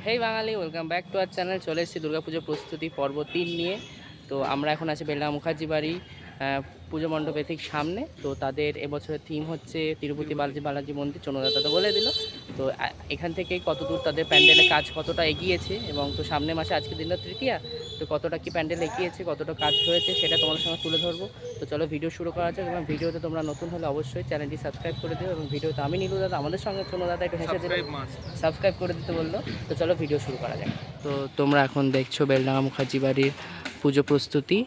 Hey Bangali, welcome back to our channel. চলে এসেছি দুর্গাপুজোর প্রস্তুতি পর্ব 3 নিয়ে। তো আমরা এখন আছি বেলডাঙ্গা মুখার্জি বাড়ি পুজো মণ্ডপের ঠিক সামনে। তো তাদের এবছরের থিম হচ্ছে তিরুপতি বালাজি বালাজি মন্দির, চন্দ্রদাতা তো বলে দিল। তো এখান থেকেই কতদূর তাদের প্যান্ডেলের কাজ কতটা এগিয়েছে, এবং তো সামনের মাসে আজকের দিনটা তৃতীয়া, তো কতটা কি প্যান্ডেল এগিয়েছে, কতটা কাজ হয়েছে সেটা তোমাদের সঙ্গে তুলে ধরবো। তো চলো ভিডিও শুরু করা যাক, এবং ভিডিওতে তোমরা নতুন হলে অবশ্যই চ্যানেলটি সাবস্ক্রাইব করে দিও। এবং ভিডিওতে আমি নীলু দাদা, আমাদের সঙ্গে চন্দ্রদাতা একটু হেসে দিল, সাবস্ক্রাইব করে দিতে বললো। তো চলো ভিডিও শুরু করা যাক। তো তোমরা এখন দেখছো বেলডাঙ্গা মুখার্জি বাড়ির পুজো প্রস্তুতি।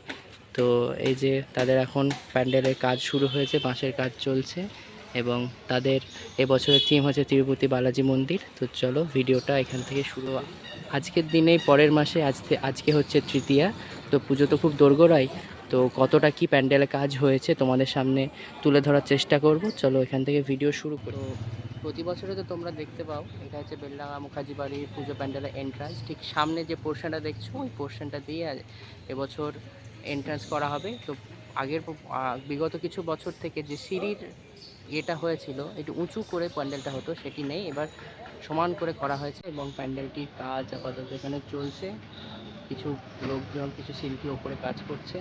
তো এই যে তাদের এখন প্যান্ডেলের কাজ শুরু হয়েছে, বাঁশের কাজ চলছে, এবং তাদের এবছরের থিম হচ্ছে তিরুপতি বালাজি মন্দির। তো চলো ভিডিওটা এখান থেকে শুরু। আজকের দিনেই পরের মাসে আজকে হচ্ছে তৃতীয়া। তো পুজো তো খুব দোরগোড়াই। তো কতটা কি প্যান্ডেলে কাজ হয়েছে তোমাদের সামনে তুলে ধরার চেষ্টা করব। চলো এখান থেকে ভিডিও শুরু করি। প্রতি বছরে তো তোমরা দেখতে পাও, এটা হচ্ছে বেলডাঙ্গা মুখার্জি বাড়ির পুজো প্যান্ডেলের এন্ট্রান্স। ঠিক সামনে যে পোর্শনটা দেখছো, ওই পোর্শনটা দিয়ে এবছর এন্ট্রান্স করা হবে। তো বিগত কিছু বছর থেকে যে সিঁড়ির ইয়েটা হয়েছিল, একটু উঁচু করে প্যান্ডেলটা হতো, সেটি নেই, এবার সমান করে করা হয়েছে। এবং প্যান্ডেলটির কাজ আপাতত এখানে চলছে। কিছু লোকজন, কিছু শিল্পী ওপরে কাজ করছে।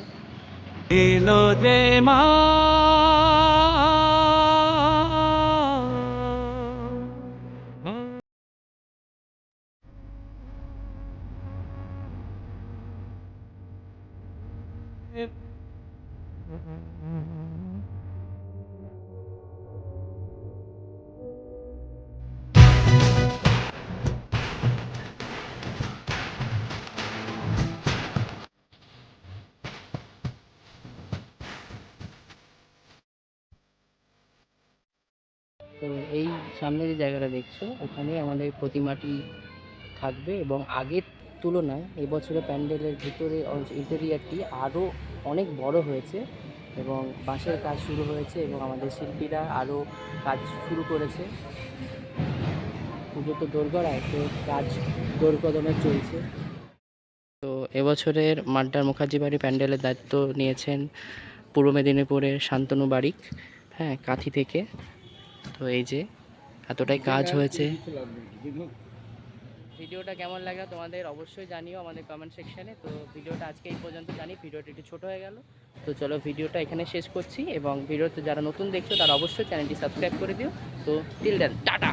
তো এই সামনে যে জায়গাটা দেখছো, ওখানে আমাদের প্রতিমাটি থাকবে। এবং আগের তুলনায় এবছরে প্যান্ডেলের ভিতরে ইন্টেরিয়ারটি আরও অনেক বড় হয়েছে, এবং বাঁশের কাজ শুরু হয়েছে, এবং আমাদের শিল্পীরা আরও কাজ শুরু করেছে। পুজো তো দোরগোড়ায়, তো কাজ দোরকদমে চলছে। তো এবছরের মাড্ডার মুখার্জি বাড়ি প্যান্ডেলের দায়িত্ব নিয়েছেন পূর্ব মেদিনীপুরের শান্তনু বারিক, হ্যাঁ, কাঁথি থেকে। তো এই যে এতটাই কাজ হয়েছে। ভিডিওটা কেমন লাগে তোমাদের অবশ্যই জানিও আমাদের কমেন্ট সেকশানে। তো ভিডিওটা আজকে এই পর্যন্ত, জানি ভিডিওটা একটু ছোটো হয়ে গেল। তো চলো ভিডিওটা এখানে শেষ করছি, এবং ভিডিওতে যারা নতুন দেখছো তারা অবশ্যই চ্যানেলটি সাবস্ক্রাইব করে দিও। তো টিল দেন, টাটা।